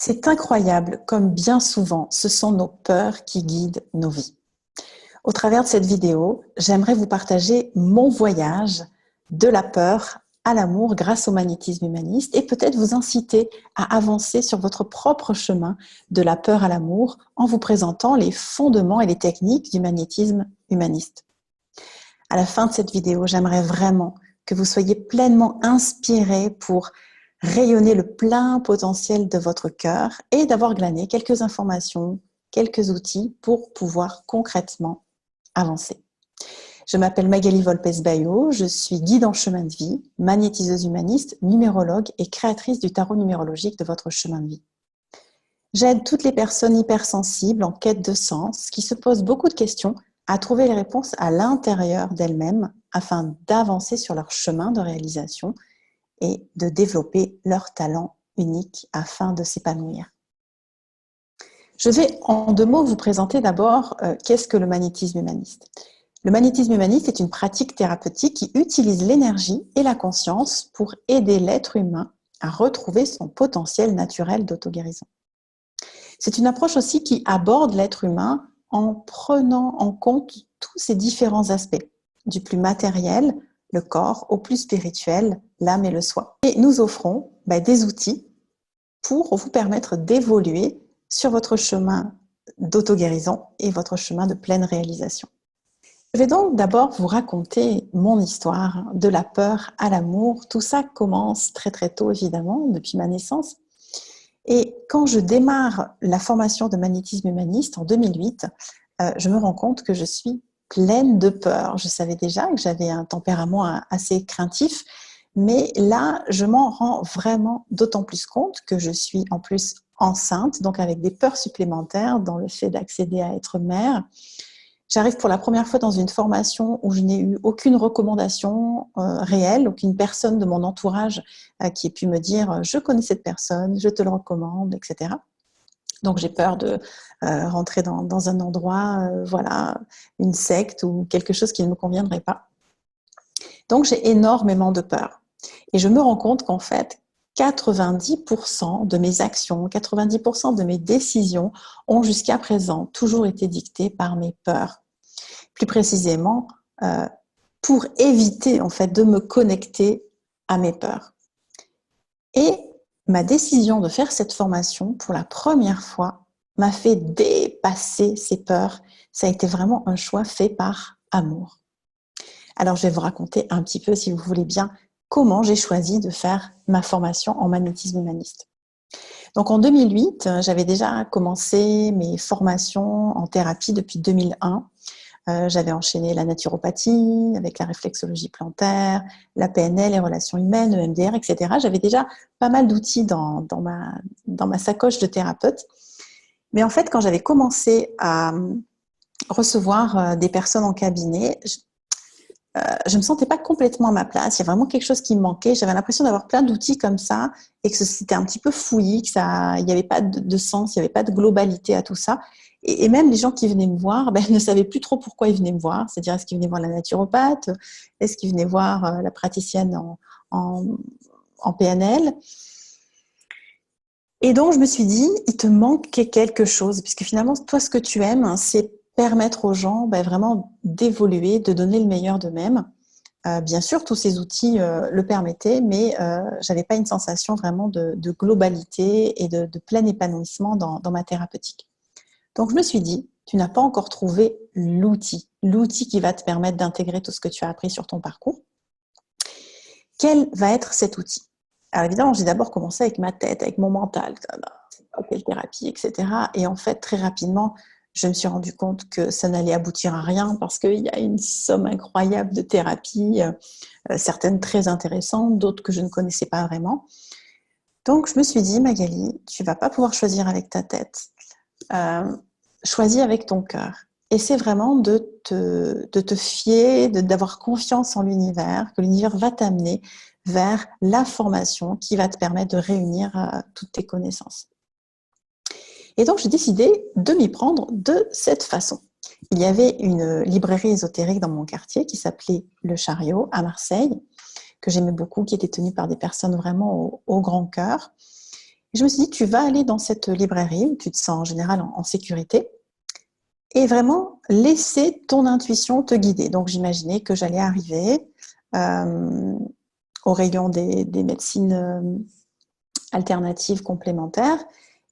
C'est incroyable comme bien souvent, ce sont nos peurs qui guident nos vies. Au travers de cette vidéo, j'aimerais vous partager mon voyage de la peur à l'amour grâce au magnétisme humaniste et peut-être vous inciter à avancer sur votre propre chemin de la peur à l'amour en vous présentant les fondements et les techniques du magnétisme humaniste. À la fin de cette vidéo, j'aimerais vraiment que vous soyez pleinement inspirés pour rayonner le plein potentiel de votre cœur et d'avoir glané quelques informations, quelques outils pour pouvoir concrètement avancer. Je m'appelle Magali Volpes-Baillot, je suis guide en chemin de vie, magnétiseuse humaniste, numérologue et créatrice du tarot numérologique de votre chemin de vie. J'aide toutes les personnes hypersensibles en quête de sens qui se posent beaucoup de questions à trouver les réponses à l'intérieur d'elles-mêmes afin d'avancer sur leur chemin de réalisation et de développer leur talent unique afin de s'épanouir. Je vais en 2 mots vous présenter d'abord qu'est-ce que le magnétisme humaniste. Le magnétisme humaniste est une pratique thérapeutique qui utilise l'énergie et la conscience pour aider l'être humain à retrouver son potentiel naturel d'auto-guérison. C'est une approche aussi qui aborde l'être humain en prenant en compte tous ces différents aspects, du plus matériel, le corps, au plus spirituel, l'âme et le soi. Et nous offrons des outils pour vous permettre d'évoluer sur votre chemin d'auto-guérison et votre chemin de pleine réalisation. Je vais donc d'abord vous raconter mon histoire de la peur à l'amour. Tout ça commence très très tôt évidemment, depuis ma naissance. Et quand je démarre la formation de magnétisme humaniste en 2008, je me rends compte que je suis pleine de peur. Je savais déjà que j'avais un tempérament assez craintif, mais là, je m'en rends vraiment d'autant plus compte que je suis en plus enceinte, donc avec des peurs supplémentaires dans le fait d'accéder à être mère. J'arrive pour la première fois dans une formation où je n'ai eu aucune recommandation réelle, aucune personne de mon entourage qui ait pu me dire « je connais cette personne, je te le recommande », etc. Donc j'ai peur de rentrer dans un endroit, une secte ou quelque chose qui ne me conviendrait pas. Donc j'ai énormément de peur. Et je me rends compte qu'en fait, 90% de mes actions, 90% de mes décisions ont jusqu'à présent toujours été dictées par mes peurs. Plus précisément, pour éviter en fait de me connecter à mes peurs. Et ma décision de faire cette formation pour la première fois m'a fait dépasser ces peurs. Ça a été vraiment un choix fait par amour. Alors, je vais vous raconter un petit peu, si vous voulez bien, comment j'ai choisi de faire ma formation en magnétisme humaniste. Donc, en 2008, j'avais déjà commencé mes formations en thérapie depuis 2001. J'avais enchaîné la naturopathie, avec la réflexologie plantaire, la PNL, les relations humaines, EMDR, etc. J'avais déjà pas mal d'outils dans ma sacoche de thérapeute. Mais en fait, quand j'avais commencé à recevoir des personnes en cabinet, je ne me sentais pas complètement à ma place. Il y a vraiment quelque chose qui me manquait. J'avais l'impression d'avoir plein d'outils comme ça et que c'était un petit peu fouillis, il n'y avait pas de sens, il n'y avait pas de globalité à tout ça. Et même les gens qui venaient me voir ne savaient plus trop pourquoi ils venaient me voir. C'est-à-dire, est-ce qu'ils venaient voir la naturopathe? Est-ce qu'ils venaient voir la praticienne en PNL? Et donc, je me suis dit, il te manque quelque chose, puisque finalement, toi, ce que tu aimes, c'est permettre aux gens vraiment d'évoluer, de donner le meilleur d'eux-mêmes. Bien sûr, tous ces outils le permettaient, mais je n'avais pas une sensation vraiment de globalité et de plein épanouissement dans ma thérapeutique. Donc, je me suis dit, tu n'as pas encore trouvé l'outil qui va te permettre d'intégrer tout ce que tu as appris sur ton parcours. Quel va être cet outil? Alors évidemment, j'ai d'abord commencé avec ma tête, avec mon mental, quelle thérapie, etc. Et en fait, très rapidement, je me suis rendu compte que ça n'allait aboutir à rien parce qu'il y a une somme incroyable de thérapies, certaines très intéressantes, d'autres que je ne connaissais pas vraiment. Donc, je me suis dit, Magali, tu ne vas pas pouvoir choisir avec ta tête. Choisis avec ton cœur. Essaie vraiment de te fier, d'avoir confiance en l'univers, que l'univers va t'amener vers la formation qui va te permettre de réunir toutes tes connaissances. Et donc, j'ai décidé de m'y prendre de cette façon. Il y avait une librairie ésotérique dans mon quartier qui s'appelait Le Chariot à Marseille, que j'aimais beaucoup, qui était tenue par des personnes vraiment au grand cœur. Et je me suis dit, tu vas aller dans cette librairie où tu te sens en général en sécurité et vraiment laisser ton intuition te guider. Donc, j'imaginais que j'allais arriver au rayon des médecines alternatives complémentaires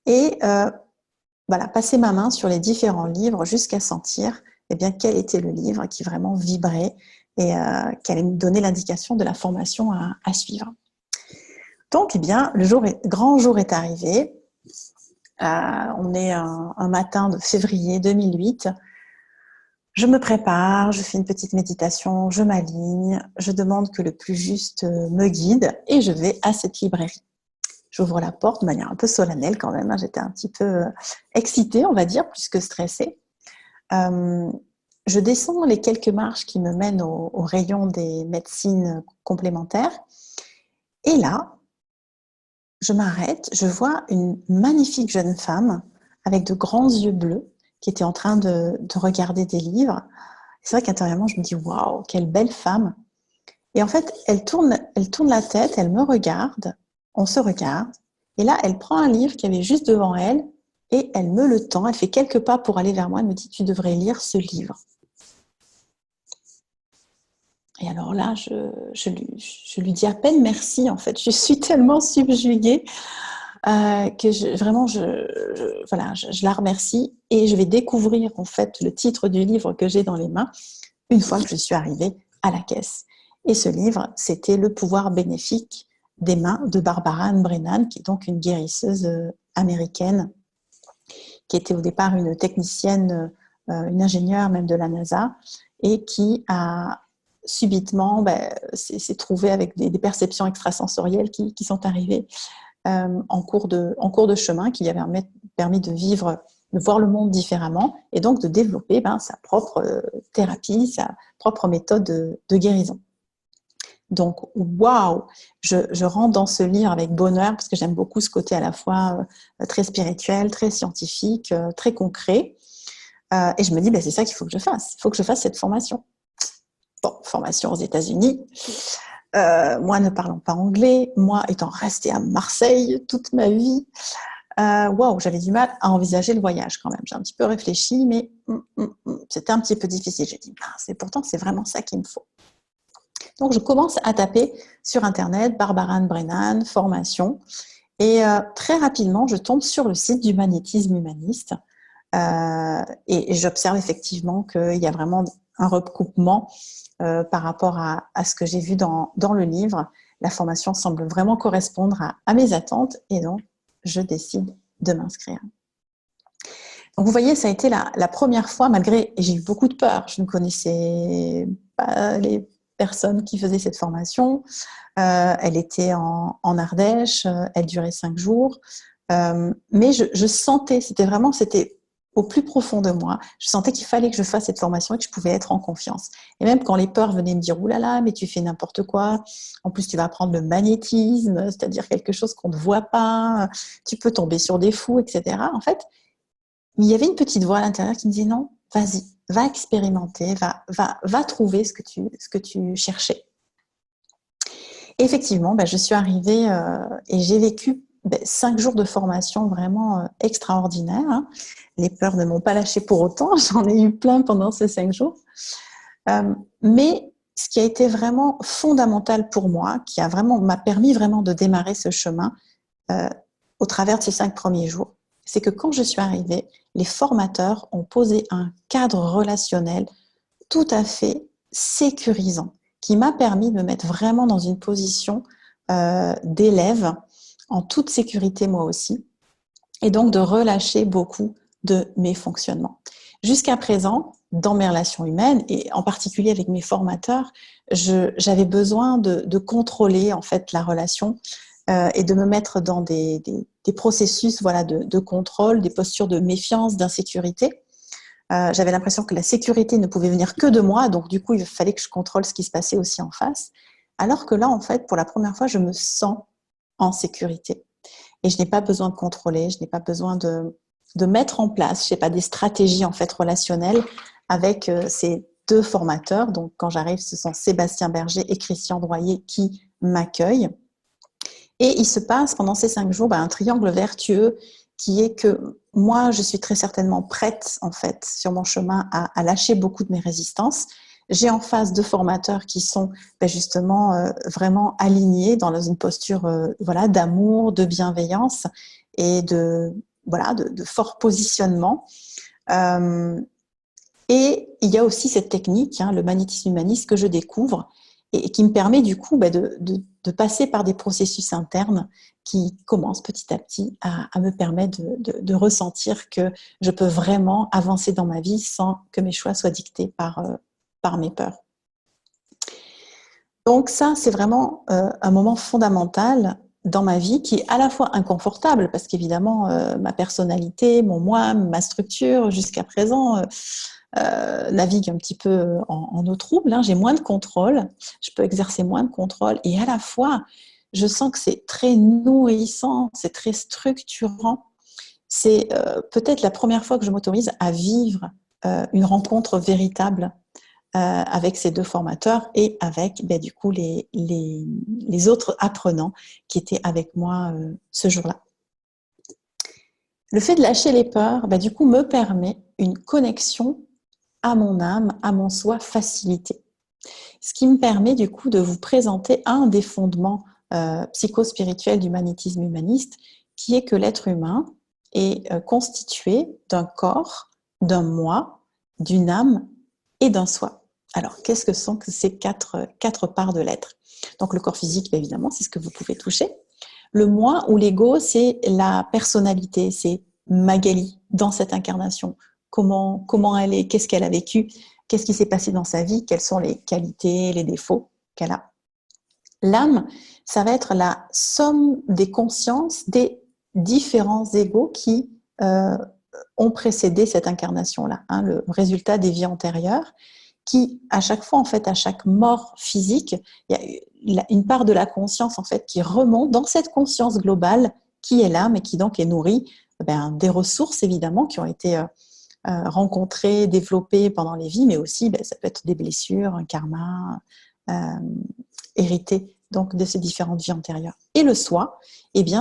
et voilà, passer ma main sur les différents livres jusqu'à sentir eh bien, quel était le livre qui vraiment vibrait et qui allait me donner l'indication de la formation à suivre. Donc, eh bien, grand jour est arrivé. On est un matin de février 2008. Je me prépare, je fais une petite méditation, je m'aligne, je demande que le plus juste me guide et je vais à cette librairie. J'ouvre la porte de manière un peu solennelle quand même, hein. J'étais un petit peu excitée, on va dire, plus que stressée. Je descends les quelques marches qui me mènent au rayon des médecines complémentaires. Et là, je m'arrête, je vois une magnifique jeune femme avec de grands yeux bleus qui était en train de regarder des livres. C'est vrai qu'intérieurement, je me dis « Waouh, quelle belle femme !» Et en fait, elle tourne la tête, elle me regarde, on se regarde. Et là, elle prend un livre qui avait juste devant elle et elle me le tend. Elle fait quelques pas pour aller vers moi. Elle me dit « Tu devrais lire ce livre. » Et alors là, je lui dis à peine merci, en fait. Je suis tellement subjuguée que vraiment, voilà, je la remercie et je vais découvrir en fait le titre du livre que j'ai dans les mains une fois que je suis arrivée à la caisse. Et ce livre, c'était Le pouvoir bénéfique des mains de Barbara Ann Brennan, qui est donc une guérisseuse américaine, qui était au départ une technicienne, une ingénieure même de la NASA, et qui a subitement s'est trouvée avec des perceptions extrasensorielles qui sont arrivées en cours de chemin, qui lui avait permis de vivre, de voir le monde différemment et donc de développer sa propre thérapie, sa propre méthode de guérison. Donc, waouh, je rentre dans ce livre avec bonheur parce que j'aime beaucoup ce côté à la fois très spirituel, très scientifique, très concret. Et je me dis, c'est ça qu'il faut que je fasse. Il faut que je fasse cette formation. Bon, formation aux États-Unis. Moi, ne parlant pas anglais, moi étant restée à Marseille toute ma vie, waouh, j'avais du mal à envisager le voyage quand même. J'ai un petit peu réfléchi, mais c'était un petit peu difficile. J'ai dit, pourtant, c'est vraiment ça qu'il me faut. Donc, je commence à taper sur Internet, Barbara Ann Brennan, formation, et très rapidement, je tombe sur le site du magnétisme humaniste, et j'observe effectivement qu'il y a vraiment un recoupement par rapport à ce que j'ai vu dans le livre. La formation semble vraiment correspondre à mes attentes, et donc, je décide de m'inscrire. Donc, vous voyez, ça a été la première fois, et j'ai eu beaucoup de peur. Je ne connaissais pas les personnes qui faisaient cette formation. Elle était en Ardèche, elle durait 5 jours. Mais je sentais, c'était au plus profond de moi, je sentais qu'il fallait que je fasse cette formation et que je pouvais être en confiance. Et même quand les peurs venaient me dire « Ouh là là, mais tu fais n'importe quoi, en plus tu vas apprendre le magnétisme, c'est-à-dire quelque chose qu'on ne voit pas, tu peux tomber sur des fous, etc. » En fait, il y avait une petite voix à l'intérieur qui me disait « Non, vas-y, va expérimenter, va trouver ce que tu cherchais. » Et effectivement, je suis arrivée et j'ai vécu 5 jours de formation vraiment extraordinaires, hein. Les peurs ne m'ont pas lâchée pour autant, j'en ai eu plein pendant ces 5 jours. Mais ce qui a été vraiment fondamental pour moi, m'a permis vraiment de démarrer ce chemin au travers de ces 5 premiers jours, c'est que quand je suis arrivée, les formateurs ont posé un cadre relationnel tout à fait sécurisant, qui m'a permis de me mettre vraiment dans une position d'élève, en toute sécurité moi aussi, et donc de relâcher beaucoup de mes fonctionnements. Jusqu'à présent, dans mes relations humaines, et en particulier avec mes formateurs, j'avais besoin de contrôler en fait la relation et de me mettre dans des processus de contrôle, des postures de méfiance, d'insécurité. J'avais l'impression que la sécurité ne pouvait venir que de moi, donc du coup, il fallait que je contrôle ce qui se passait aussi en face. Alors que là, en fait, pour la première fois, je me sens en sécurité. Et je n'ai pas besoin de contrôler, je n'ai pas besoin de mettre en place, je sais pas, des stratégies en fait relationnelles avec ces 2 formateurs. Donc, quand j'arrive, ce sont Sébastien Berger et Christian Droyer qui m'accueillent. Et il se passe pendant ces 5 jours un triangle vertueux qui est que moi, je suis très certainement prête, en fait, sur mon chemin à lâcher beaucoup de mes résistances. J'ai en face 2 formateurs qui sont justement vraiment alignés dans une posture voilà, d'amour, de bienveillance et de fort positionnement. Et il y a aussi cette technique, le magnétisme humaniste, que je découvre et qui me permet du coup de passer par des processus internes qui commencent petit à petit à me permettre de ressentir que je peux vraiment avancer dans ma vie sans que mes choix soient dictés par mes peurs. Donc ça, c'est vraiment un moment fondamental dans ma vie qui est à la fois inconfortable parce qu'évidemment, ma personnalité, mon moi, ma structure jusqu'à présent navigue un petit peu en eau trouble. J'ai moins de contrôle, je peux exercer moins de contrôle et à la fois, je sens que c'est très nourrissant, c'est très structurant. C'est peut-être la première fois que je m'autorise à vivre une rencontre véritable avec ces 2 formateurs et avec du coup les autres apprenants qui étaient avec moi ce jour-là. Le fait de lâcher les peurs, du coup, me permet une connexion à mon âme, à mon soi facilité. Ce qui me permet du coup de vous présenter un des fondements psychospirituels du magnétisme humaniste, qui est que l'être humain est constitué d'un corps, d'un moi, d'une âme et d'un soi. Alors, qu'est-ce que sont ces quatre parts de l'être? Donc, le corps physique, évidemment, c'est ce que vous pouvez toucher. Le moi ou l'ego, c'est la personnalité, c'est Magali dans cette incarnation. Comment elle est, qu'est-ce qu'elle a vécu, qu'est-ce qui s'est passé dans sa vie, quelles sont les qualités, les défauts qu'elle a. L'âme, ça va être la somme des consciences des différents égos qui ont précédé cette incarnation-là, le résultat des vies antérieures, qui, à chaque fois, en fait, à chaque mort physique, il y a une part de la conscience, en fait, qui remonte dans cette conscience globale qui est l'âme et qui donc est nourrie des ressources, évidemment, qui ont été rencontrées, développées pendant les vies, mais aussi, ça peut être des blessures, un karma hérité donc de ces différentes vies antérieures. Et le soi,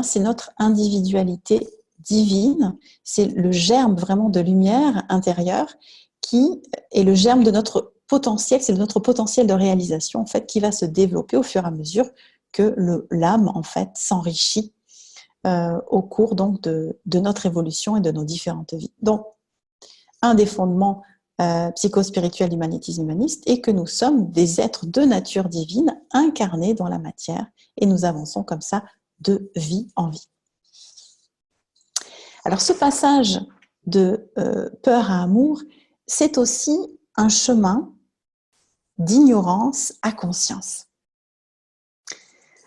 c'est notre individualité divine, c'est le germe vraiment de lumière intérieure qui est le germe de notre potentiel, c'est notre potentiel de réalisation en fait qui va se développer au fur et à mesure que l'âme en fait s'enrichit au cours donc de notre évolution et de nos différentes vies. Donc, un des fondements psychospirituels du magnétisme humaniste est que nous sommes des êtres de nature divine incarnés dans la matière et nous avançons comme ça de vie en vie. Alors, ce passage de peur à amour, c'est aussi un chemin d'ignorance à conscience.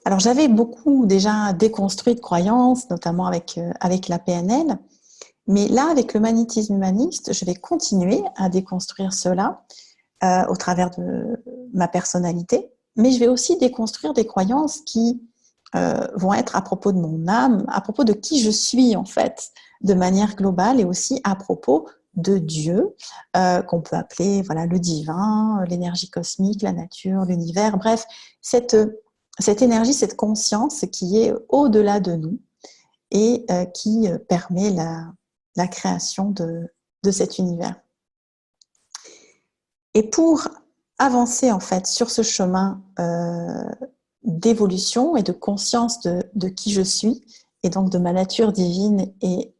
Alors, j'avais beaucoup déjà déconstruit de croyances, notamment avec la PNL, mais là, avec le magnétisme humaniste, je vais continuer à déconstruire cela au travers de ma personnalité, mais je vais aussi déconstruire des croyances qui vont être à propos de mon âme, à propos de qui je suis en fait, de manière globale, et aussi à propos de Dieu, qu'on peut appeler le divin, l'énergie cosmique, la nature, l'univers, bref, cette énergie, cette conscience qui est au-delà de nous et qui permet la création de cet univers. Et pour avancer en fait sur ce chemin d'évolution et de conscience de qui je suis, et donc de ma nature divine et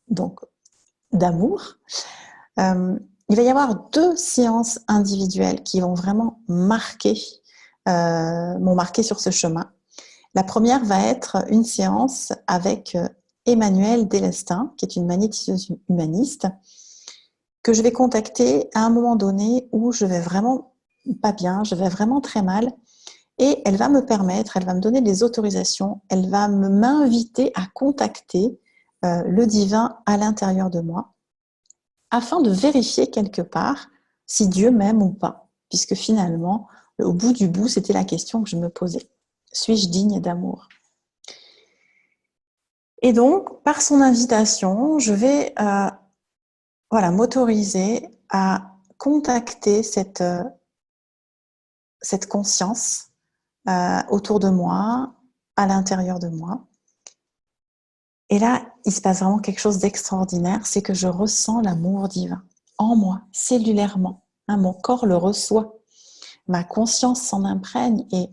donc d'amour, il va y avoir 2 séances individuelles qui vont vraiment m'ont marqué sur ce chemin. La première va être une séance avec Emmanuelle Delestin, qui est une magnétiseuse humaniste, que je vais contacter à un moment donné où je vais vraiment pas bien, je vais vraiment très mal, et elle va me permettre, elle va me donner des autorisations, elle va m'inviter à contacter le divin à l'intérieur de moi, afin de vérifier quelque part si Dieu m'aime ou pas, puisque finalement, au bout du bout, c'était la question que je me posais. Suis-je digne d'amour ? Et donc, par son invitation, je vais m'autoriser à contacter cette conscience autour de moi à l'intérieur de moi. Et là, il se passe vraiment quelque chose d'extraordinaire, c'est que je ressens l'amour divin en moi, cellulairement. Hein, mon corps le reçoit, ma conscience s'en imprègne et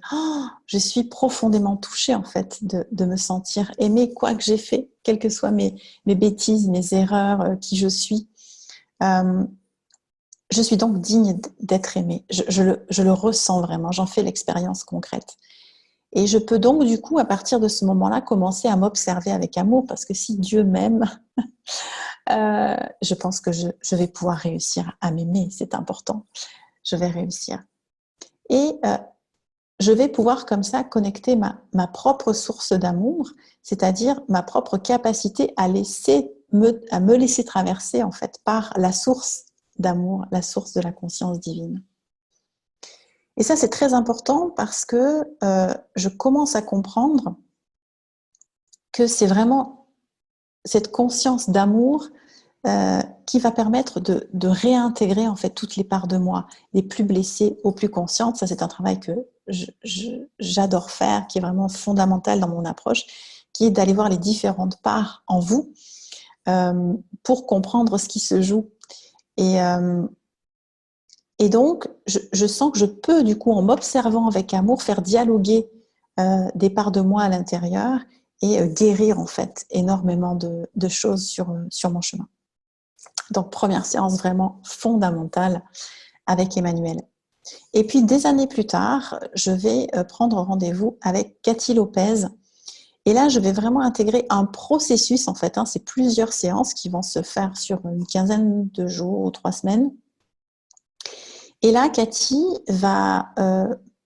je suis profondément touchée en fait de me sentir aimée, quoi que j'ai fait, quelles que soient mes bêtises, mes erreurs, qui je suis. Je suis donc digne d'être aimée. Je le ressens vraiment, j'en fais l'expérience concrète. Et je peux donc du coup, à partir de ce moment-là, commencer à m'observer avec amour, parce que si Dieu m'aime, je pense que je vais pouvoir réussir à m'aimer, c'est important. Je vais réussir. Et je vais pouvoir comme ça connecter ma propre source d'amour, c'est-à-dire ma propre capacité à me laisser traverser en fait par la source d'amour, la source de la conscience divine. Et ça, c'est très important parce que je commence à comprendre que c'est vraiment cette conscience d'amour qui va permettre de réintégrer en fait toutes les parts de moi, les plus blessées aux plus conscientes. Ça, c'est un travail que j'adore faire, qui est vraiment fondamental dans mon approche, qui est d'aller voir les différentes parts en vous pour comprendre ce qui se joue. Et donc, je sens que je peux, du coup, en m'observant avec amour, faire dialoguer des parts de moi à l'intérieur et guérir, en fait, énormément de choses sur mon chemin. Donc, première séance vraiment fondamentale avec Emmanuel. Et puis, des années plus tard, je vais prendre rendez-vous avec Cathy Lopez. Et là, je vais vraiment intégrer un processus, en fait. C'est plusieurs séances qui vont se faire sur une quinzaine de jours ou 3 semaines. Et là, Cathy va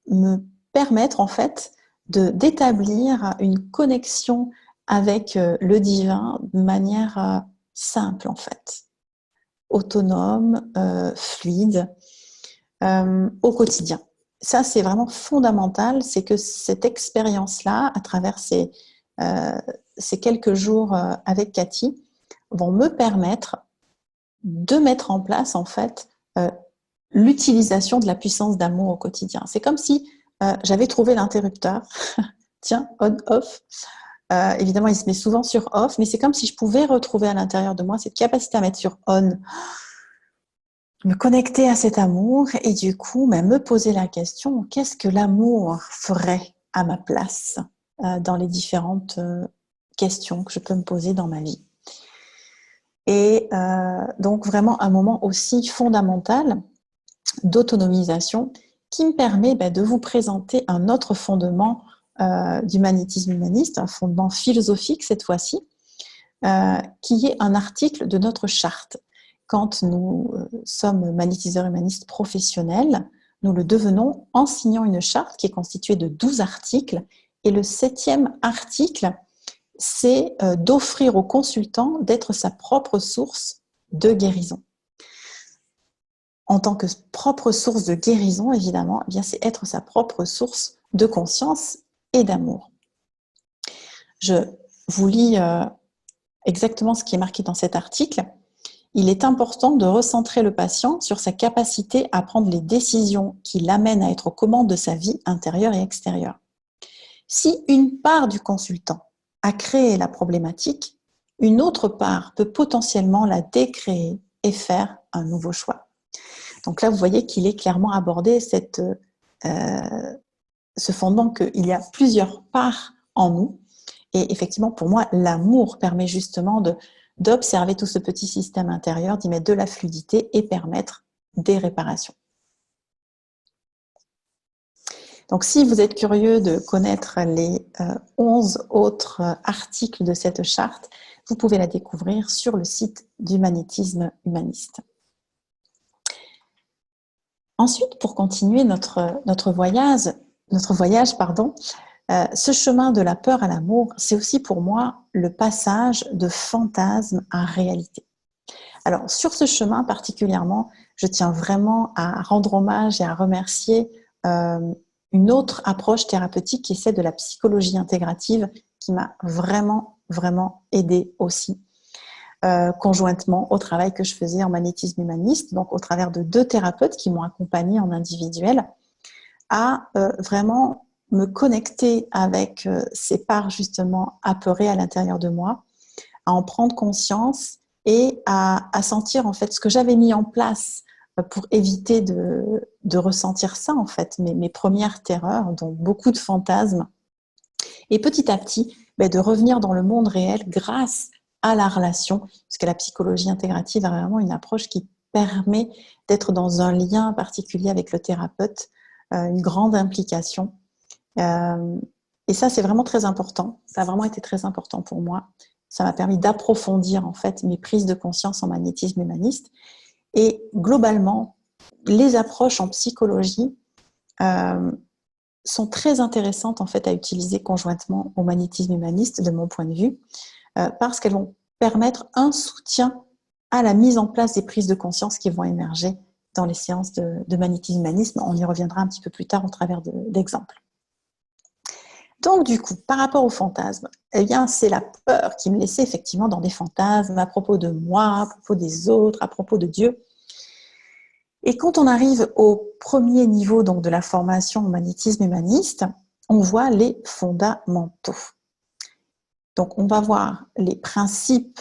me permettre, en fait, d'établir une connexion avec le divin de manière simple, en fait. Autonome, fluide, au quotidien. Ça, c'est vraiment fondamental, c'est que cette expérience-là, à travers ces quelques jours avec Cathy, vont me permettre de mettre en place, en fait, l'utilisation de la puissance d'amour au quotidien. C'est comme si j'avais trouvé l'interrupteur, tiens, on-off. Évidemment, il se met souvent sur off, mais c'est comme si je pouvais retrouver à l'intérieur de moi cette capacité à mettre sur on, me connecter à cet amour et du coup me poser la question, qu'est-ce que l'amour ferait à ma place dans les différentes questions que je peux me poser dans ma vie. Et donc vraiment un moment aussi fondamental d'autonomisation qui me permet de vous présenter un autre fondement du magnétisme humaniste, un fondement philosophique cette fois-ci, qui est un article de notre charte. Quand nous sommes magnétiseurs humanistes professionnels, nous le devenons en signant une charte qui est constituée de 12 articles. Et le 7e article, c'est d'offrir au consultant d'être sa propre source de guérison. En tant que propre source de guérison, évidemment, eh bien, c'est être sa propre source de conscience et d'amour. Je vous lis exactement ce qui est marqué dans cet article. Il est important de recentrer le patient sur sa capacité à prendre les décisions qui l'amènent à être aux commandes de sa vie intérieure et extérieure. Si une part du consultant a créé la problématique, une autre part peut potentiellement la décréer et faire un nouveau choix. Donc là, vous voyez qu'il est clairement abordé ce fondement qu'il y a plusieurs parts en nous. Et effectivement, pour moi, l'amour permet justement d'observer tout ce petit système intérieur, d'y mettre de la fluidité et permettre des réparations. Donc, si vous êtes curieux de connaître les 11 autres articles de cette charte, vous pouvez la découvrir sur le site du magnétisme humaniste. Ensuite, pour continuer notre voyage, ce chemin de la peur à l'amour, c'est aussi pour moi le passage de fantasme à réalité. Alors, sur ce chemin particulièrement, je tiens vraiment à rendre hommage et à remercier une autre approche thérapeutique qui est celle de la psychologie intégrative, qui m'a vraiment, vraiment aidée aussi, conjointement au travail que je faisais en magnétisme humaniste, donc au travers de 2 thérapeutes qui m'ont accompagnée en individuel, à vraiment me connecter avec ces parts justement apeurées à l'intérieur de moi, à en prendre conscience et à sentir en fait ce que j'avais mis en place pour éviter de ressentir ça en fait, mes premières terreurs, dont beaucoup de fantasmes. Et petit à petit, de revenir dans le monde réel grâce à la relation, parce que la psychologie intégrative a vraiment une approche qui permet d'être dans un lien particulier avec le thérapeute, une grande implication. Et ça, c'est vraiment très important. Ça a vraiment été très important pour moi. Ça m'a permis d'approfondir en fait mes prises de conscience en magnétisme humaniste. Et globalement, les approches en psychologie sont très intéressantes en fait à utiliser conjointement au magnétisme humaniste, de mon point de vue, parce qu'elles vont permettre un soutien à la mise en place des prises de conscience qui vont émerger dans les séances de magnétisme humanisme. On y reviendra un petit peu plus tard au travers d'exemples. Donc du coup, par rapport aux fantasmes, eh bien c'est la peur qui me laissait effectivement dans des fantasmes à propos de moi, à propos des autres, à propos de Dieu. Et quand on arrive au premier niveau donc, de la formation au magnétisme humaniste, on voit les fondamentaux. Donc on va voir les principes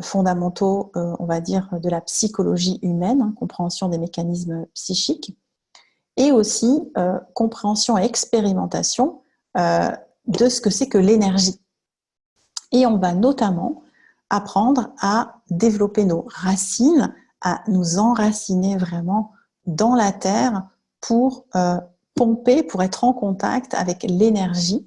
fondamentaux, on va dire, de la psychologie humaine, compréhension des mécanismes psychiques, et aussi compréhension et expérimentation de ce que c'est que l'énergie. Et on va notamment apprendre à développer nos racines, à nous enraciner vraiment dans la terre pour pomper, pour être en contact avec l'énergie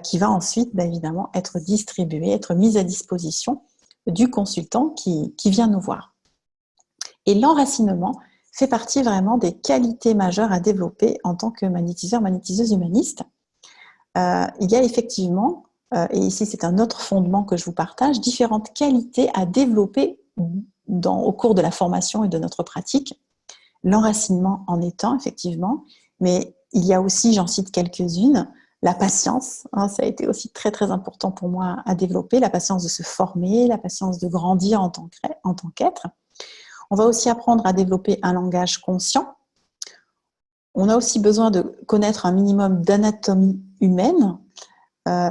qui va ensuite, évidemment, être distribuée, être mise à disposition du consultant qui vient nous voir. Et l'enracinement fait partie vraiment des qualités majeures à développer en tant que magnétiseur, magnétiseuse humaniste. Il y a effectivement, et ici c'est un autre fondement que je vous partage, différentes qualités à développer au cours de la formation et de notre pratique. L'enracinement en étant, effectivement, mais il y a aussi, j'en cite quelques-unes, la patience, ça a été aussi très très important pour moi à développer, la patience de se former, la patience de grandir en tant qu'être. On va aussi apprendre à développer un langage conscient. On a aussi besoin de connaître un minimum d'anatomie humaine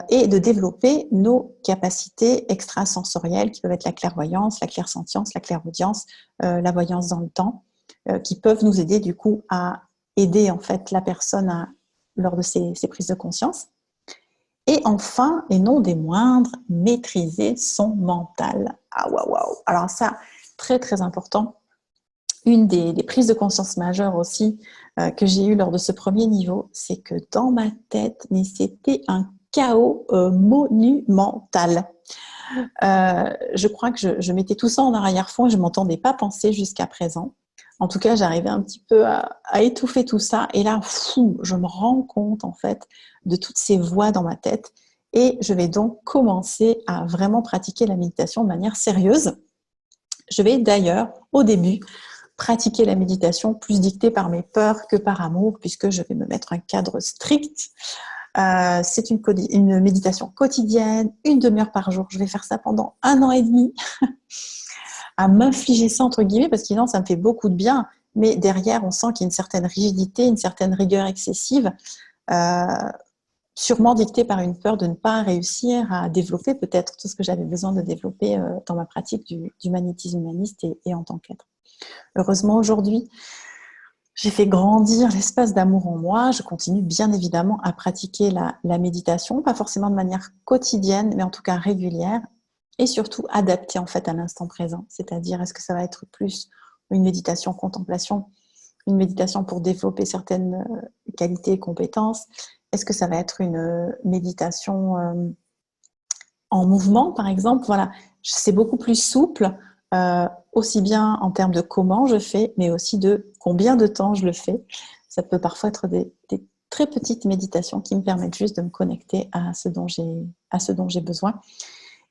et de développer nos capacités extrasensorielles qui peuvent être la clairvoyance, la clairsentience, la clairaudience, la voyance dans le temps, qui peuvent nous aider du coup à aider en fait la personne lors de ses prises de conscience. Et enfin, et non des moindres, maîtriser son mental. Ah waouh. Alors ça, très très important. Une des prises de conscience majeures aussi que j'ai eues lors de ce premier niveau, c'est que dans ma tête, mais c'était un chaos monumental. Je crois que je mettais tout ça en arrière-fond et je ne m'entendais pas penser jusqu'à présent. En tout cas, j'arrivais un petit peu à étouffer tout ça. Et là, je me rends compte en fait de toutes ces voix dans ma tête. Et je vais donc commencer à vraiment pratiquer la méditation de manière sérieuse. Je vais d'ailleurs, au début, pratiquer la méditation plus dictée par mes peurs que par amour, puisque je vais me mettre un cadre strict. C'est une méditation quotidienne, 1 demi-heure par jour. Je vais faire ça pendant 1 an et demi, à m'infliger ça entre guillemets, parce que sinon ça me fait beaucoup de bien, mais derrière on sent qu'il y a une certaine rigidité, une certaine rigueur excessive, sûrement dictée par une peur de ne pas réussir à développer peut-être tout ce que j'avais besoin de développer dans ma pratique du magnétisme humaniste et en tant qu'être. Heureusement aujourd'hui, j'ai fait grandir l'espace d'amour en moi. Je continue bien évidemment à pratiquer la méditation, pas forcément de manière quotidienne, mais en tout cas régulière, et surtout adaptée en fait à l'instant présent. C'est-à-dire, est-ce que ça va être plus une méditation contemplation, une méditation pour développer certaines qualités et compétences? Est-ce que ça va être une méditation en mouvement, par exemple? Voilà, c'est beaucoup plus souple. Aussi bien en termes de comment je fais, mais aussi de combien de temps je le fais. Ça peut parfois être des très petites méditations qui me permettent juste de me connecter à ce dont j'ai besoin.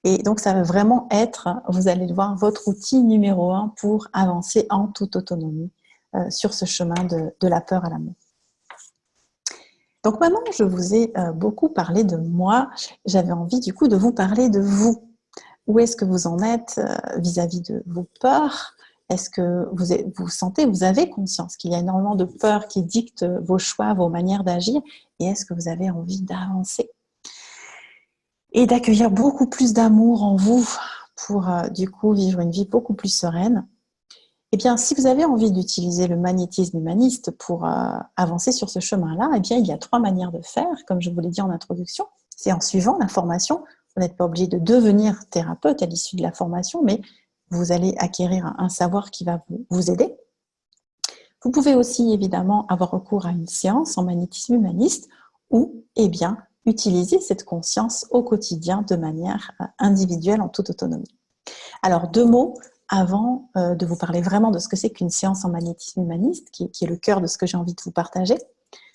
Et donc, ça va vraiment être, vous allez le voir, votre outil numéro 1 pour avancer en toute autonomie sur ce chemin de la peur à l'amour. Donc maintenant, je vous ai beaucoup parlé de moi. J'avais envie du coup de vous parler de vous. Où est-ce que vous en êtes vis-à-vis de vos peurs Est-ce que vous sentez, vous avez conscience qu'il y a énormément de peur qui dicte vos choix, vos manières d'agir? Et est-ce que vous avez envie d'avancer et d'accueillir beaucoup plus d'amour en vous pour du coup vivre une vie beaucoup plus sereine? Eh bien, si vous avez envie d'utiliser le magnétisme humaniste pour avancer sur ce chemin-là, eh bien, il y a 3 manières de faire, comme je vous l'ai dit en introduction. C'est en suivant la formation. Vous n'êtes pas obligé de devenir thérapeute à l'issue de la formation, mais vous allez acquérir un savoir qui va vous aider. Vous pouvez aussi évidemment avoir recours à une séance en magnétisme humaniste ou eh bien, utiliser cette conscience au quotidien de manière individuelle en toute autonomie. Alors 2 mots avant de vous parler vraiment de ce que c'est qu'une séance en magnétisme humaniste, qui est le cœur de ce que j'ai envie de vous partager.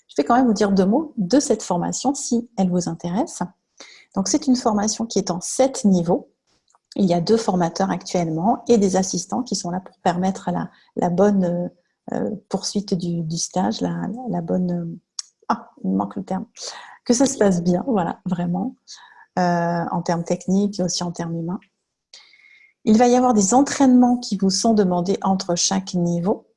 Je vais quand même vous dire 2 mots de cette formation si elle vous intéresse. Donc c'est une formation qui est en 7 niveaux. Il y a 2 formateurs actuellement et des assistants qui sont là pour permettre la bonne poursuite du stage, la bonne... il me manque le terme. Que ça se passe bien, voilà, vraiment, en termes techniques et aussi en termes humains. Il va y avoir des entraînements qui vous sont demandés entre chaque niveau.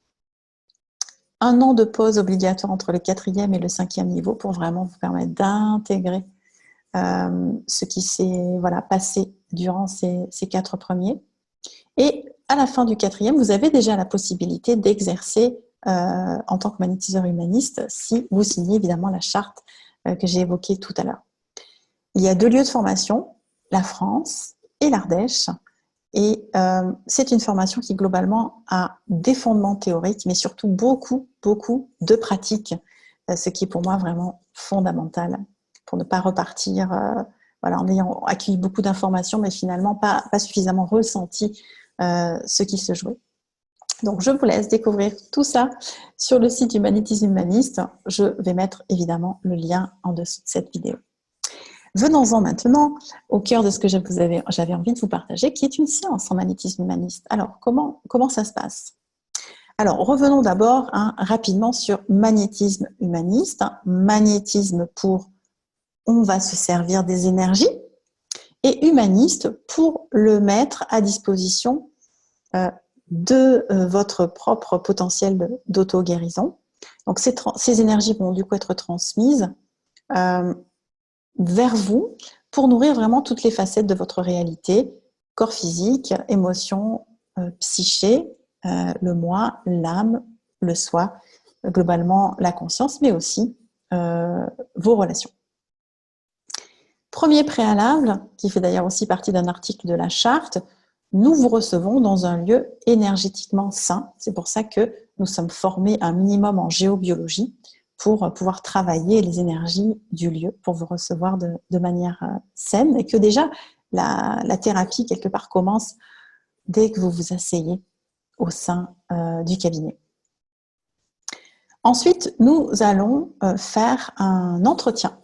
1 an de pause obligatoire entre le 4e et le 5e niveau pour vraiment vous permettre d'intégrer ce qui s'est passé durant ces 4 premiers. Et à la fin du 4e, vous avez déjà la possibilité d'exercer en tant que magnétiseur humaniste si vous signez évidemment la charte que j'ai évoquée tout à l'heure. Il y a 2 lieux de formation, la France et l'Ardèche. Et c'est une formation qui globalement a des fondements théoriques, mais surtout beaucoup de pratiques, ce qui est pour moi vraiment fondamental pour ne pas repartir en ayant accueilli beaucoup d'informations, mais finalement pas suffisamment ressenti ce qui se jouait. Donc je vous laisse découvrir tout ça sur le site du magnétisme humaniste. Je vais mettre évidemment le lien en dessous de cette vidéo. Venons-en maintenant au cœur de ce que j'avais envie de vous partager, qui est une séance en magnétisme humaniste. Alors, comment ça se passe? Alors, revenons d'abord rapidement sur magnétisme humaniste. Magnétisme pour on va se servir des énergies, et humaniste pour le mettre à disposition de votre propre potentiel d'auto-guérison. Donc, ces énergies vont du coup être transmises vers vous pour nourrir vraiment toutes les facettes de votre réalité, corps physique, émotion, psyché, le moi, l'âme, le soi, globalement la conscience, mais aussi vos relations. Premier préalable, qui fait d'ailleurs aussi partie d'un article de la charte, nous vous recevons dans un lieu énergétiquement sain. C'est pour ça que nous sommes formés un minimum en géobiologie pour pouvoir travailler les énergies du lieu, pour vous recevoir de manière saine, et que déjà la thérapie, quelque part, commence dès que vous vous asseyez au sein du cabinet. Ensuite, nous allons faire un entretien.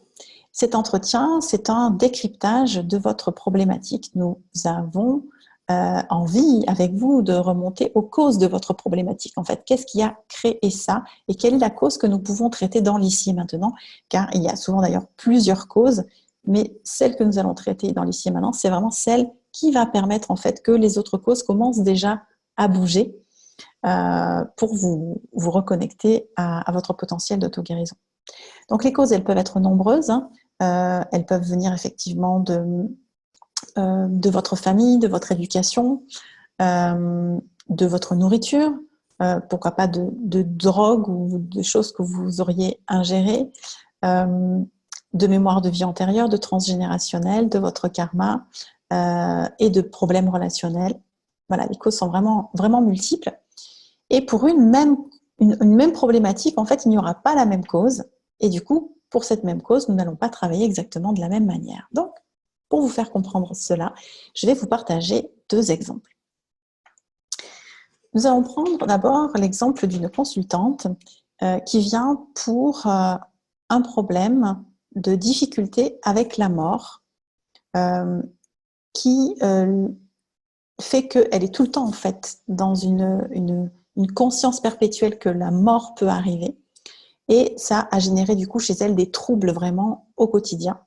Cet entretien, c'est un décryptage de votre problématique. Nous avons envie, avec vous, de remonter aux causes de votre problématique. En fait, qu'est-ce qui a créé ça et quelle est la cause que nous pouvons traiter dans l'ici et maintenant? Car il y a souvent d'ailleurs plusieurs causes, mais celle que nous allons traiter dans l'ici et maintenant, c'est vraiment celle qui va permettre en fait que les autres causes commencent déjà à bouger pour vous reconnecter à votre potentiel d'auto-guérison. Donc les causes, elles peuvent être nombreuses. Elles peuvent venir effectivement de votre famille, de votre éducation, de votre nourriture, pourquoi pas de drogue ou de choses que vous auriez ingérées, de mémoire de vie antérieure, de transgénérationnel, de votre karma et de problèmes relationnels. Voilà, les causes sont vraiment multiples. Et pour une même problématique, en fait, il n'y aura pas la même cause. Et du coup, pour cette même cause, nous n'allons pas travailler exactement de la même manière. Donc, pour vous faire comprendre cela, je vais vous partager 2 exemples. Nous allons prendre d'abord l'exemple d'une consultante qui vient pour un problème de difficulté avec la mort qui fait qu'elle est tout le temps en fait dans une conscience perpétuelle que la mort peut arriver. Et ça a généré du coup chez elle des troubles vraiment au quotidien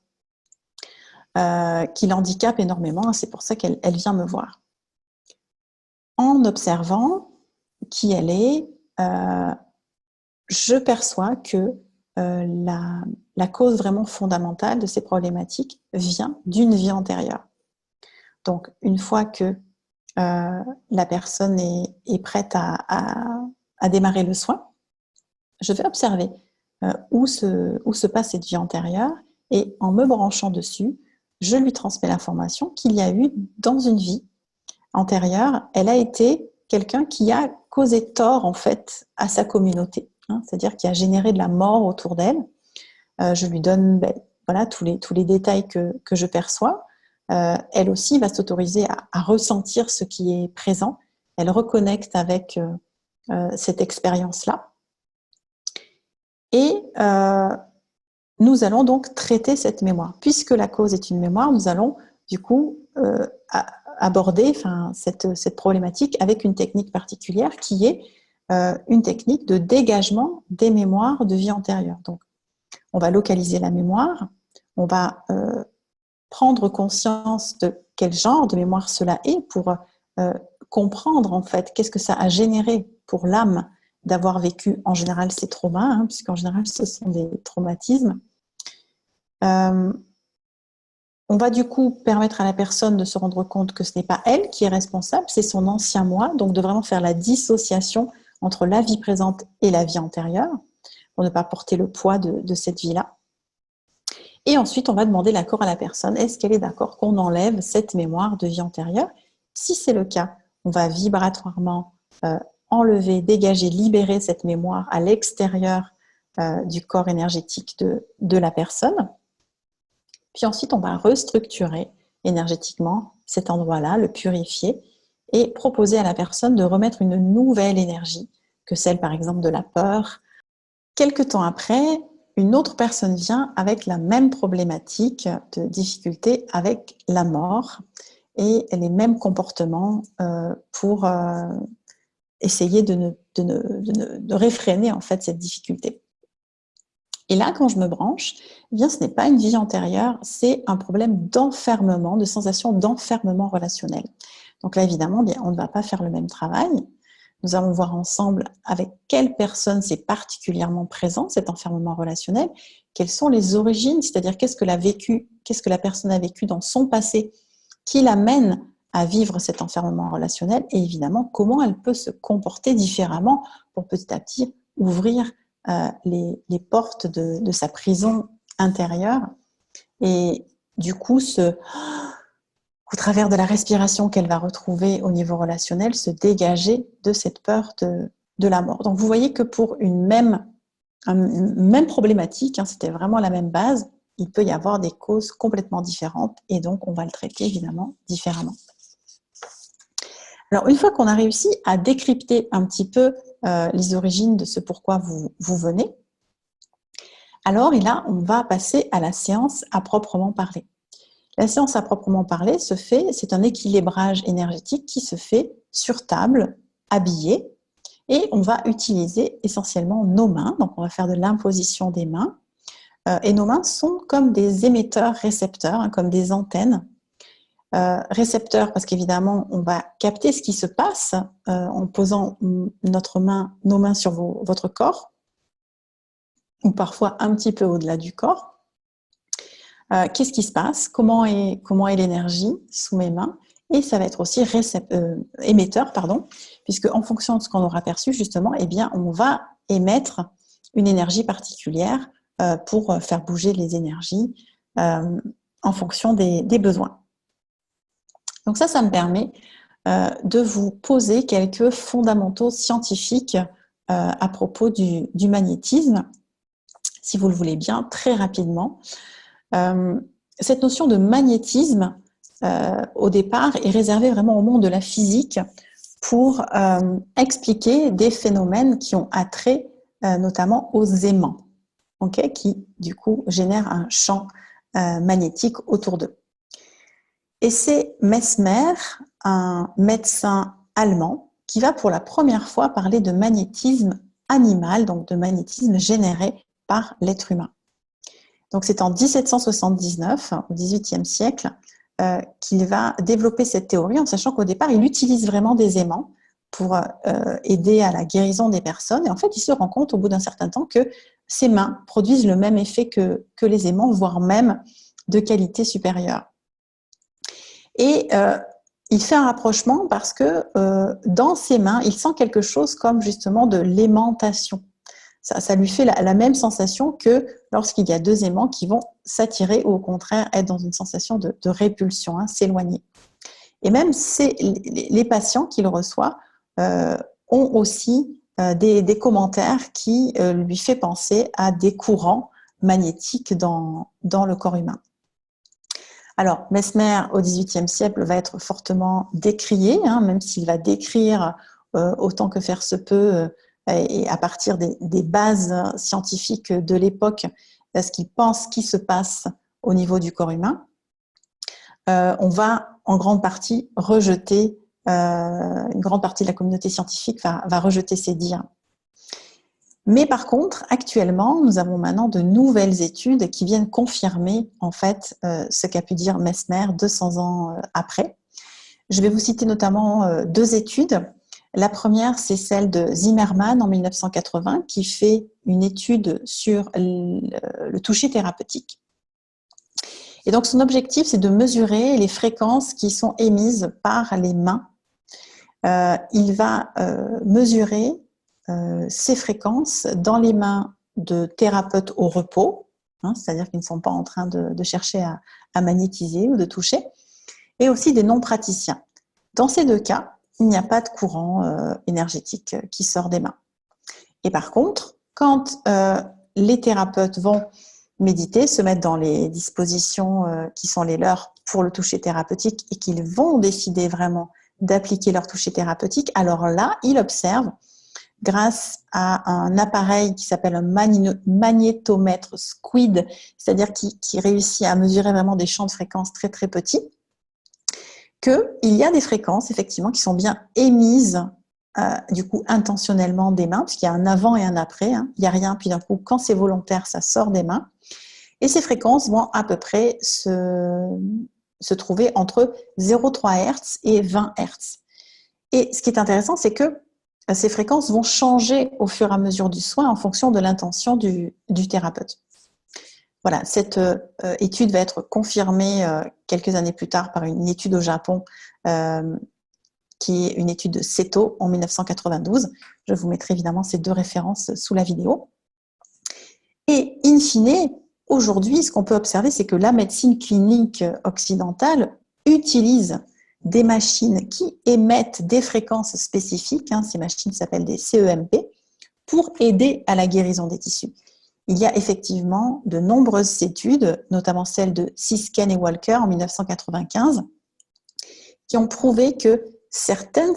qui l'handicapent énormément. C'est pour ça qu'elle vient me voir. En observant, qui elle est, je perçois que la cause vraiment fondamentale de ces problématiques vient d'une vie antérieure. Donc, une fois que la personne est prête à démarrer le soin, je vais observer où se passe cette vie antérieure et en me branchant dessus, je lui transmets l'information qu'il y a eu dans une vie antérieure, elle a été quelqu'un qui a causé tort en fait à sa communauté, hein, c'est-à-dire qui a généré de la mort autour d'elle. Je lui donne voilà, tous les détails que je perçois. Elle aussi va s'autoriser à ressentir ce qui est présent. Elle reconnecte avec cette expérience-là. Et nous allons donc traiter cette mémoire. Puisque la cause est une mémoire, nous allons du coup aborder cette problématique avec une technique particulière qui est une technique de dégagement des mémoires de vie antérieure. Donc, on va localiser la mémoire, on va prendre conscience de quel genre de mémoire cela est pour comprendre en fait qu'est-ce que ça a généré pour l'âme d'avoir vécu en général ces traumas, hein, puisqu'en général ce sont des traumatismes. On va du coup permettre à la personne de se rendre compte que ce n'est pas elle qui est responsable, c'est son ancien moi, donc de vraiment faire la dissociation entre la vie présente et la vie antérieure, pour ne pas porter le poids de cette vie-là. Et ensuite, on va demander l'accord à la personne. Est-ce qu'elle est d'accord qu'on enlève cette mémoire de vie antérieure? Si c'est le cas, on va vibratoirement enlever, dégager, libérer cette mémoire à l'extérieur du corps énergétique de la personne. Puis ensuite, on va restructurer énergétiquement cet endroit-là, le purifier et proposer à la personne de remettre une nouvelle énergie que celle, par exemple, de la peur. Quelque temps après, une autre personne vient avec la même problématique de difficulté avec la mort et les mêmes comportements pour essayer de réfréner en fait cette difficulté. Et là, quand je me branche, eh bien, ce n'est pas une vie antérieure, c'est un problème d'enfermement, de sensation d'enfermement relationnel. Donc là, évidemment, bien, on ne va pas faire le même travail. Nous allons voir ensemble avec quelle personne c'est particulièrement présent, cet enfermement relationnel, quelles sont les origines, c'est-à-dire qu'est-ce que la personne a vécu dans son passé qui l'amène à vivre cet enfermement relationnel et évidemment comment elle peut se comporter différemment pour petit à petit ouvrir les portes de sa prison intérieure et du coup au travers de la respiration qu'elle va retrouver au niveau relationnel, se dégager de cette peur de la mort. Donc vous voyez que pour une même problématique, hein, c'était vraiment la même base, il peut y avoir des causes complètement différentes et donc on va le traiter évidemment différemment. Alors une fois qu'on a réussi à décrypter un petit peu les origines de ce pourquoi vous venez, alors et là on va passer à la séance à proprement parler. La séance à proprement parler c'est un équilibrage énergétique qui se fait sur table, habillé, et on va utiliser essentiellement nos mains, donc on va faire de l'imposition des mains, et nos mains sont comme des émetteurs-récepteurs, hein, comme des antennes. Récepteurs parce qu'évidemment on va capter ce qui se passe en posant nos mains sur votre corps, ou parfois un petit peu au-delà du corps. Qu'est-ce qui se passe? Comment est l'énergie sous mes mains? Et ça va être aussi émetteur, puisque en fonction de ce qu'on aura perçu justement, eh bien, on va émettre une énergie particulière pour faire bouger les énergies en fonction des besoins. Donc ça me permet de vous poser quelques fondamentaux scientifiques à propos du magnétisme, si vous le voulez bien, très rapidement. Cette notion de magnétisme, au départ, est réservée vraiment au monde de la physique pour expliquer des phénomènes qui ont attrait notamment aux aimants, okay, qui du coup génèrent un champ magnétique autour d'eux. Et c'est Mesmer, un médecin allemand, qui va pour la première fois parler de magnétisme animal, donc de magnétisme généré par l'être humain. Donc c'est en 1779, au XVIIIe siècle, qu'il va développer cette théorie, en sachant qu'au départ, il utilise vraiment des aimants pour aider à la guérison des personnes. Et en fait, il se rend compte au bout d'un certain temps que ses mains produisent le même effet que les aimants, voire même de qualité supérieure. Et il fait un rapprochement parce que dans ses mains, il sent quelque chose comme justement de l'aimantation. Ça lui fait la même sensation que lorsqu'il y a deux aimants qui vont s'attirer ou au contraire être dans une sensation de répulsion, hein, s'éloigner. Et même les patients qu'il reçoit ont aussi des commentaires qui lui fait penser à des courants magnétiques dans le corps humain. Alors, Mesmer, au XVIIIe siècle, va être fortement décrié, hein, même s'il va décrire autant que faire se peut, et à partir des bases scientifiques de l'époque, ce qu'il pense qui se passe au niveau du corps humain. On va en grande partie rejeter, une grande partie de la communauté scientifique va rejeter ces dires. Mais par contre, actuellement, nous avons maintenant de nouvelles études qui viennent confirmer en fait ce qu'a pu dire Mesmer 200 ans après. Je vais vous citer notamment deux études. La première, c'est celle de Zimmermann en 1980 qui fait une étude sur le toucher thérapeutique. Et donc, son objectif, c'est de mesurer les fréquences qui sont émises par les mains. Il va mesurer ces fréquences dans les mains de thérapeutes au repos, hein, c'est-à-dire qu'ils ne sont pas en train de chercher à magnétiser ou de toucher, et aussi des non-praticiens. Dans ces deux cas, il n'y a pas de courant énergétique qui sort des mains. Et par contre, quand les thérapeutes vont méditer, se mettre dans les dispositions qui sont les leurs pour le toucher thérapeutique et qu'ils vont décider vraiment d'appliquer leur toucher thérapeutique, alors là, ils observent, grâce à un appareil qui s'appelle un magnétomètre SQUID, c'est-à-dire qui réussit à mesurer vraiment des champs de fréquences très très petits, qu'il y a des fréquences effectivement qui sont bien émises du coup intentionnellement des mains, puisqu'il y a un avant et un après, hein. Il n'y a rien, puis d'un coup, quand c'est volontaire, ça sort des mains. Et ces fréquences vont à peu près se trouver entre 0,3 Hz et 20 Hz. Et ce qui est intéressant, c'est que ces fréquences vont changer au fur et à mesure du soin en fonction de l'intention du thérapeute. Voilà, cette étude va être confirmée quelques années plus tard par une étude au Japon qui est une étude de Seto en 1992. Je vous mettrai évidemment ces deux références sous la vidéo. Et in fine, aujourd'hui, ce qu'on peut observer, c'est que la médecine clinique occidentale utilise des machines qui émettent des fréquences spécifiques, hein, ces machines s'appellent des CEMP, pour aider à la guérison des tissus. Il y a effectivement de nombreuses études, notamment celle de Sisken et Walker en 1995, qui ont prouvé que certaines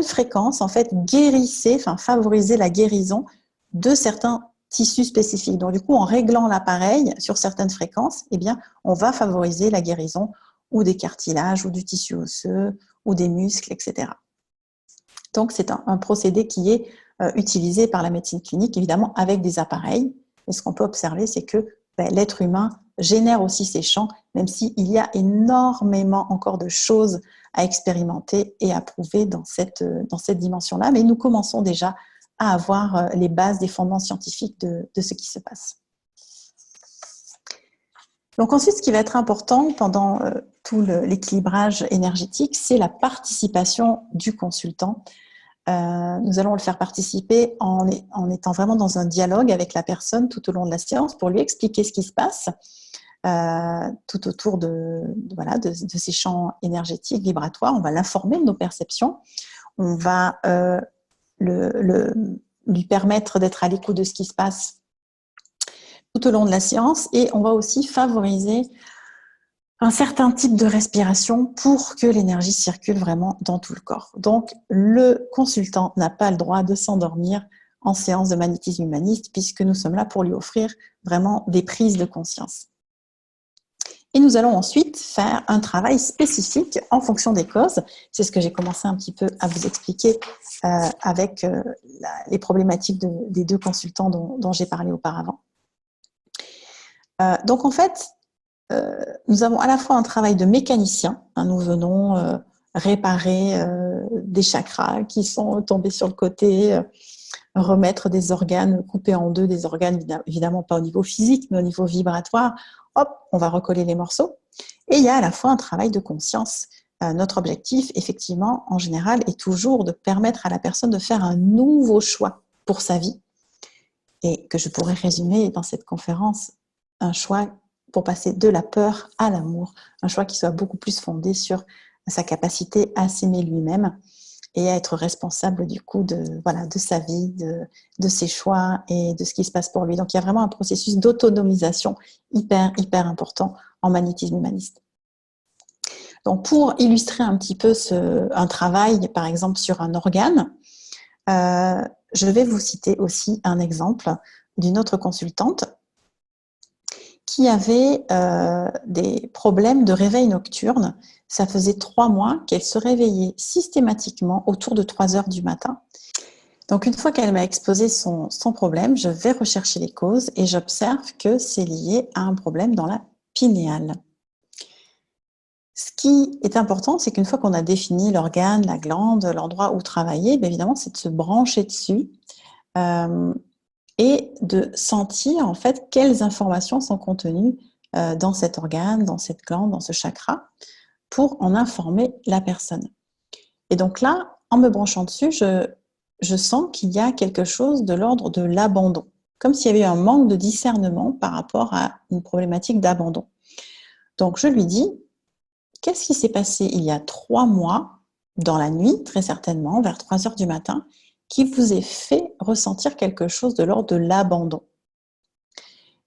fréquences en fait guérissaient, enfin favorisaient la guérison de certains tissus spécifiques. Donc du coup, en réglant l'appareil sur certaines fréquences, eh bien, on va favoriser la guérison ou des cartilages, ou du tissu osseux, ou des muscles, etc. Donc c'est un procédé qui est utilisé par la médecine clinique, évidemment avec des appareils. Et ce qu'on peut observer, c'est que l'être humain génère aussi ces champs, même s'il y a énormément encore de choses à expérimenter et à prouver dans cette dimension-là. Mais nous commençons déjà à avoir les bases des fondements scientifiques de ce qui se passe. Donc ensuite, ce qui va être important pendant tout l'équilibrage énergétique, c'est la participation du consultant. Nous allons le faire participer en étant vraiment dans un dialogue avec la personne tout au long de la séance pour lui expliquer ce qui se passe tout autour de ces champs énergétiques, vibratoires. On va l'informer de nos perceptions. On va lui permettre d'être à l'écoute de ce qui se passe tout au long de la séance, et on va aussi favoriser un certain type de respiration pour que l'énergie circule vraiment dans tout le corps. Donc, le consultant n'a pas le droit de s'endormir en séance de magnétisme humaniste, puisque nous sommes là pour lui offrir vraiment des prises de conscience. Et nous allons ensuite faire un travail spécifique en fonction des causes. C'est ce que j'ai commencé un petit peu à vous expliquer avec les problématiques des deux consultants dont j'ai parlé auparavant. Donc en fait, nous avons à la fois un travail de mécanicien, hein, nous venons réparer des chakras qui sont tombés sur le côté, remettre des organes, couper en deux des organes, évidemment pas au niveau physique, mais au niveau vibratoire. Hop, on va recoller les morceaux. Et il y a à la fois un travail de conscience. Notre objectif, effectivement, en général, est toujours de permettre à la personne de faire un nouveau choix pour sa vie, et que je pourrais résumer dans cette conférence, un choix pour passer de la peur à l'amour, un choix qui soit beaucoup plus fondé sur sa capacité à s'aimer lui-même et à être responsable du coup de sa vie, de ses choix et de ce qui se passe pour lui. Donc il y a vraiment un processus d'autonomisation hyper important en magnétisme humaniste. Donc pour illustrer un petit peu un travail, par exemple sur un organe, je vais vous citer aussi un exemple d'une autre consultante qui avait des problèmes de réveil nocturne. Ça faisait 3 mois qu'elle se réveillait systématiquement autour de 3 heures du matin. Donc une fois qu'elle m'a exposé son problème, je vais rechercher les causes et j'observe que c'est lié à un problème dans la pinéale. Ce qui est important, c'est qu'une fois qu'on a défini l'organe, la glande, l'endroit où travailler, bien évidemment, c'est de se brancher dessus et de sentir en fait quelles informations sont contenues dans cet organe, dans cette glande, dans ce chakra, pour en informer la personne. Et donc là, en me branchant dessus, je sens qu'il y a quelque chose de l'ordre de l'abandon, comme s'il y avait un manque de discernement par rapport à une problématique d'abandon. Donc je lui dis, qu'est-ce qui s'est passé il y a 3 mois, dans la nuit, très certainement, vers 3 heures du matin, qui vous ait fait ressentir quelque chose de l'ordre de l'abandon?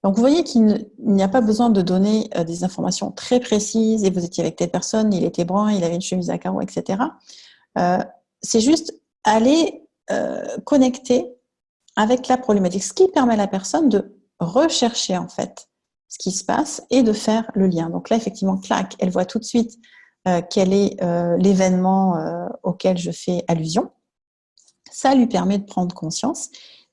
Donc vous voyez qu'il n'y a pas besoin de donner des informations très précises, et vous étiez avec telle personne, il était brun, il avait une chemise à carreaux, etc. C'est juste aller connecter avec la problématique, ce qui permet à la personne de rechercher en fait ce qui se passe et de faire le lien. Donc là, effectivement, clac, elle voit tout de suite quel est l'événement auquel je fais allusion. Ça lui permet de prendre conscience.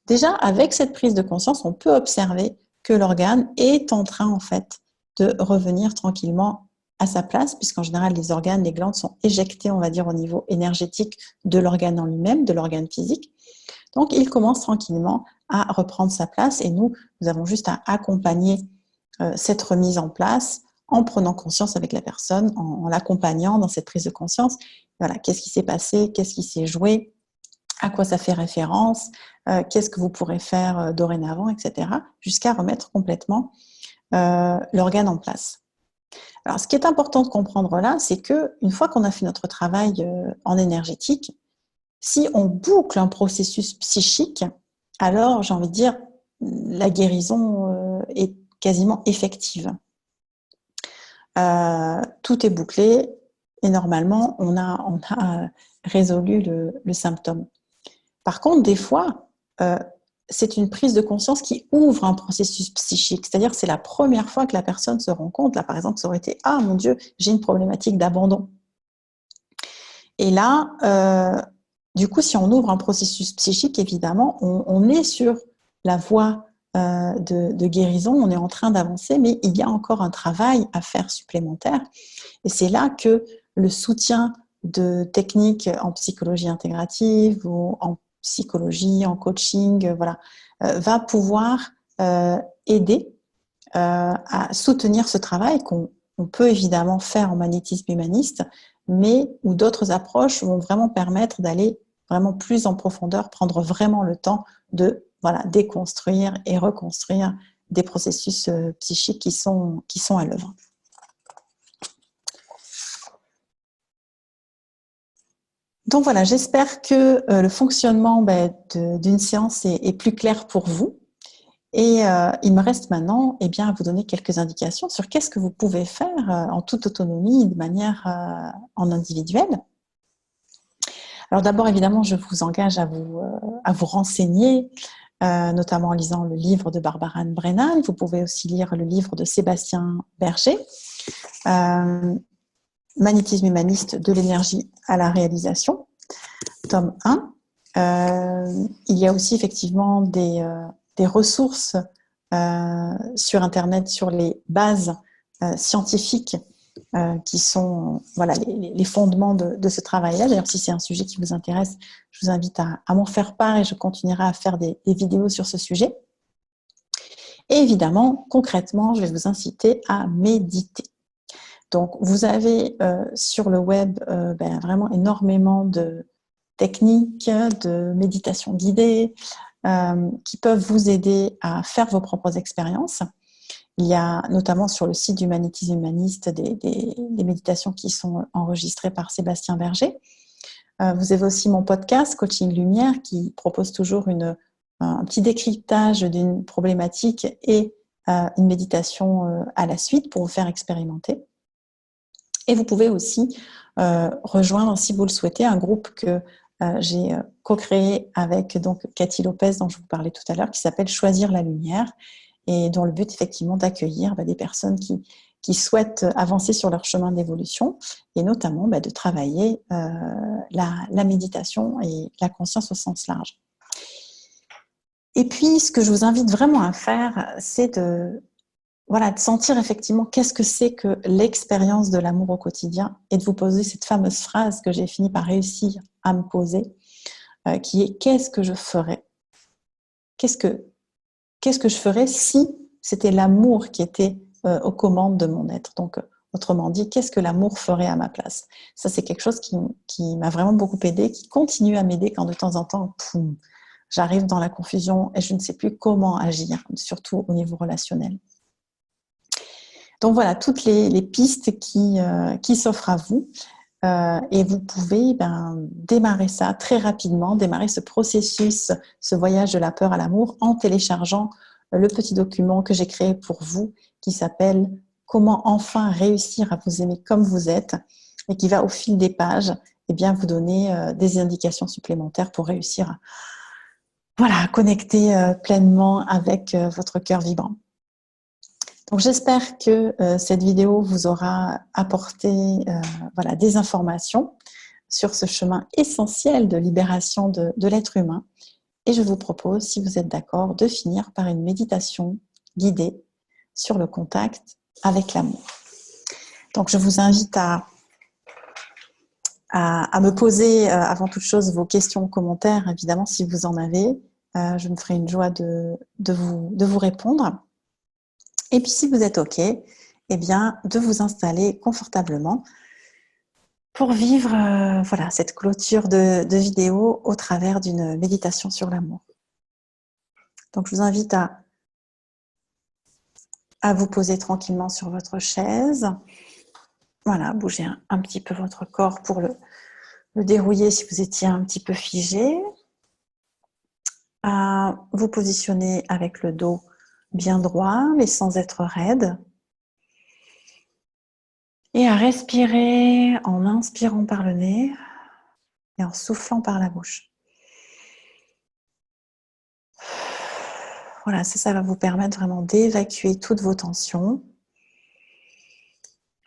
Déjà, avec cette prise de conscience, on peut observer que l'organe est en train en fait de revenir tranquillement à sa place, puisqu'en général, les organes, les glandes sont éjectés, on va dire, au niveau énergétique de l'organe en lui-même, de l'organe physique. Donc, il commence tranquillement à reprendre sa place et nous avons juste à accompagner cette remise en place en prenant conscience avec la personne, en l'accompagnant dans cette prise de conscience. Voilà, qu'est-ce qui s'est passé, qu'est-ce qui s'est joué, à quoi ça fait référence, qu'est-ce que vous pourrez faire dorénavant, etc., jusqu'à remettre complètement l'organe en place. Alors, ce qui est important de comprendre là, c'est qu'une fois qu'on a fait notre travail en énergétique, si on boucle un processus psychique, alors, j'ai envie de dire, la guérison est quasiment effective. Tout est bouclé et normalement, on a résolu le symptôme. Par contre, des fois, c'est une prise de conscience qui ouvre un processus psychique. C'est-à-dire que c'est la première fois que la personne se rend compte. Là, par exemple, ça aurait été « Ah, mon Dieu, j'ai une problématique d'abandon ». Et là, du coup, si on ouvre un processus psychique, évidemment, on est sur la voie de guérison, on est en train d'avancer, mais il y a encore un travail à faire supplémentaire. Et c'est là que le soutien de techniques en psychologie intégrative ou en psychologie, en coaching, voilà, va pouvoir aider à soutenir ce travail qu'on peut évidemment faire en magnétisme humaniste, mais où d'autres approches vont vraiment permettre d'aller vraiment plus en profondeur, prendre vraiment le temps de déconstruire et reconstruire des processus psychiques qui sont à l'œuvre. Donc voilà, j'espère que le fonctionnement d'une séance est plus clair pour vous. Et il me reste maintenant à vous donner quelques indications sur qu'est-ce que vous pouvez faire en toute autonomie, de manière en individuel. Alors d'abord, évidemment, je vous engage à vous renseigner, notamment en lisant le livre de Barbara Ann Brennan. Vous pouvez aussi lire le livre de Sébastien Berger, Magnétisme humaniste de l'énergie à la réalisation, tome 1. Il y a aussi effectivement des ressources sur Internet sur les bases scientifiques qui sont voilà, les fondements de ce travail-là. D'ailleurs, si c'est un sujet qui vous intéresse, je vous invite à m'en faire part et je continuerai à faire des vidéos sur ce sujet. Et évidemment, concrètement, je vais vous inciter à méditer. Donc, vous avez sur le web vraiment énormément de techniques, de méditation guidée qui peuvent vous aider à faire vos propres expériences. Il y a notamment sur le site d'Humanities Humaniste des méditations qui sont enregistrées par Sébastien Berger. Vous avez aussi mon podcast Coaching Lumière qui propose toujours un petit décryptage d'une problématique et une méditation à la suite pour vous faire expérimenter. Et vous pouvez aussi rejoindre, si vous le souhaitez, un groupe que j'ai co-créé avec donc Cathy Lopez, dont je vous parlais tout à l'heure, qui s'appelle Choisir la lumière, et dont le but, effectivement, d'accueillir des personnes qui souhaitent avancer sur leur chemin d'évolution, et notamment de travailler la méditation et la conscience au sens large. Et puis, ce que je vous invite vraiment à faire, c'est de sentir effectivement qu'est-ce que c'est que l'expérience de l'amour au quotidien et de vous poser cette fameuse phrase que j'ai fini par réussir à me poser, qui est « qu'est-ce que je ferais ?» Qu'est-ce que je ferais si c'était l'amour qui était aux commandes de mon être? Donc, autrement dit, qu'est-ce que l'amour ferait à ma place? Ça, c'est quelque chose qui m'a vraiment beaucoup aidée, qui continue à m'aider quand de temps en temps, j'arrive dans la confusion et je ne sais plus comment agir, surtout au niveau relationnel. Donc voilà, toutes les pistes qui s'offrent à vous. Et vous pouvez démarrer ça très rapidement, démarrer ce processus, ce voyage de la peur à l'amour en téléchargeant le petit document que j'ai créé pour vous qui s'appelle « Comment enfin réussir à vous aimer comme vous êtes » et qui va au fil des pages vous donner des indications supplémentaires pour réussir à connecter pleinement avec votre cœur vibrant. Donc j'espère que cette vidéo vous aura apporté des informations sur ce chemin essentiel de libération de l'être humain. Et je vous propose, si vous êtes d'accord, de finir par une méditation guidée sur le contact avec l'amour. Donc je vous invite à me poser avant toute chose vos questions ou commentaires, évidemment, si vous en avez. Je me ferai une joie de vous répondre. Et puis, si vous êtes OK, de vous installer confortablement pour vivre cette clôture de vidéo au travers d'une méditation sur l'amour. Donc, je vous invite à vous poser tranquillement sur votre chaise. Voilà, bougez un petit peu votre corps pour le dérouiller si vous étiez un petit peu figé. À vous positionner avec le dos bien droit, mais sans être raide. Et à respirer en inspirant par le nez et en soufflant par la bouche. Voilà, ça va vous permettre vraiment d'évacuer toutes vos tensions.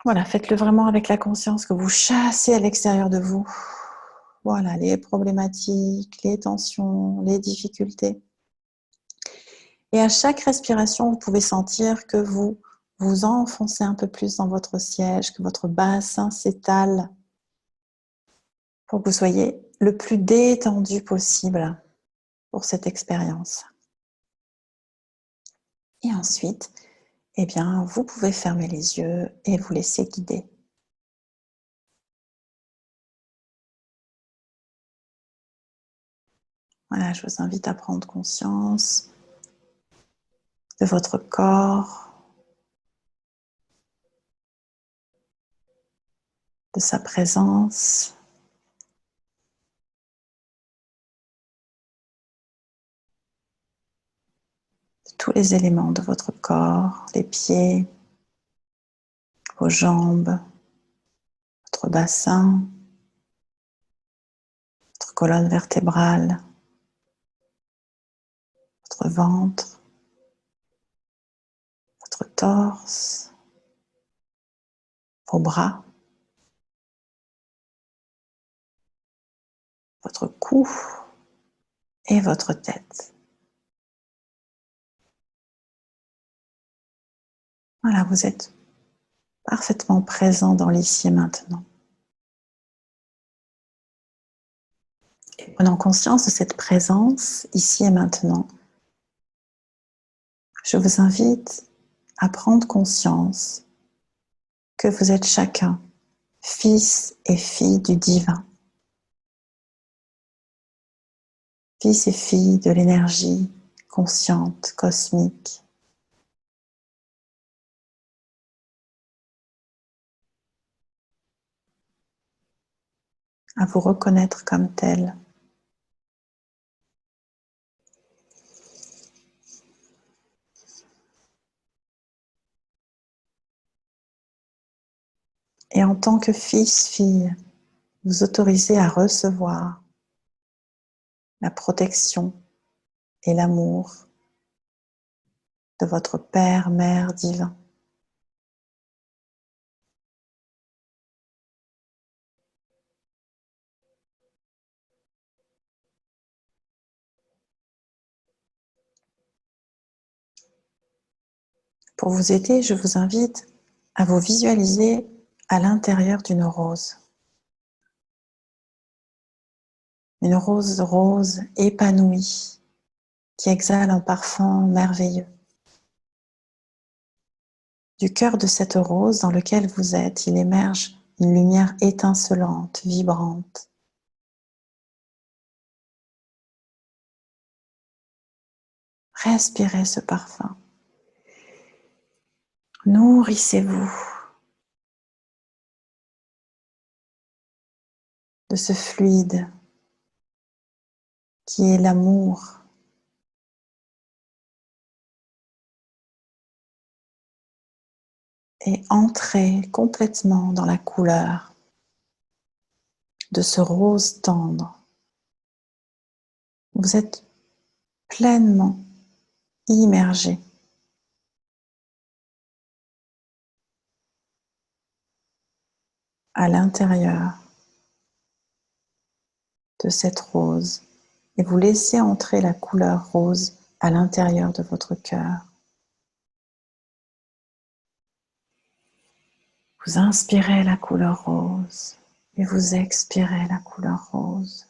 Voilà, faites-le vraiment avec la conscience que vous chassez à l'extérieur de vous. Voilà, les problématiques, les tensions, les difficultés. Et à chaque respiration, vous pouvez sentir que vous vous enfoncez un peu plus dans votre siège, que votre bassin s'étale pour que vous soyez le plus détendu possible pour cette expérience. Et ensuite, vous pouvez fermer les yeux et vous laisser guider. Voilà, je vous invite à prendre conscience de votre corps, de sa présence, de tous les éléments de votre corps, les pieds, vos jambes, votre bassin, votre colonne vertébrale, votre ventre, votre torse, vos bras, votre cou et votre tête. Voilà, vous êtes parfaitement présent dans l'ici et maintenant. Et prenant conscience de cette présence ici et maintenant, je vous invite à prendre conscience que vous êtes chacun fils et filles du divin, fils et filles de l'énergie consciente, cosmique. À vous reconnaître comme tel. Et en tant que fils, fille, vous autorisez à recevoir la protection et l'amour de votre Père, Mère divin. Pour vous aider, je vous invite à vous visualiser à l'intérieur d'une rose. Une rose rose épanouie qui exhale un parfum merveilleux. Du cœur de cette rose dans lequel vous êtes, il émerge une lumière étincelante, vibrante. Respirez ce parfum. Nourrissez-vous de ce fluide qui est l'amour. Et entrez complètement dans la couleur de ce rose tendre. Vous êtes pleinement immergé à l'intérieur de cette rose et vous laissez entrer la couleur rose à l'intérieur de votre cœur. Vous inspirez la couleur rose et vous expirez la couleur rose.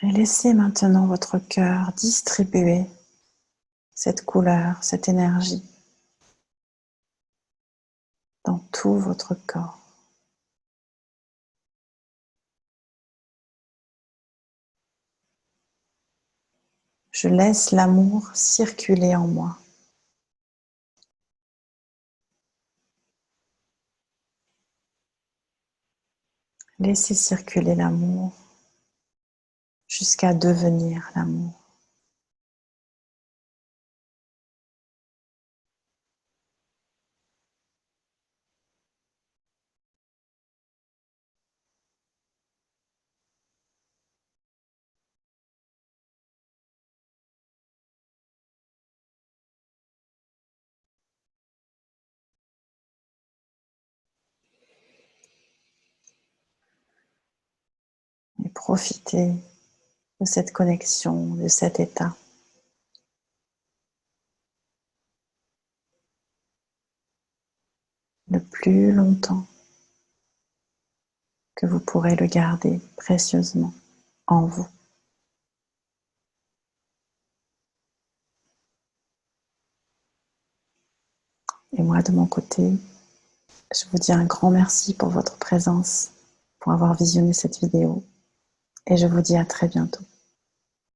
Et laissez maintenant votre cœur distribuer cette couleur, cette énergie dans tout votre corps. Je laisse l'amour circuler en moi. Laissez circuler l'amour jusqu'à devenir l'amour. Et profitez de cette connexion, de cet état. Le plus longtemps que vous pourrez le garder précieusement en vous. Et moi, de mon côté, je vous dis un grand merci pour votre présence, pour avoir visionné cette vidéo. Et je vous dis à très bientôt.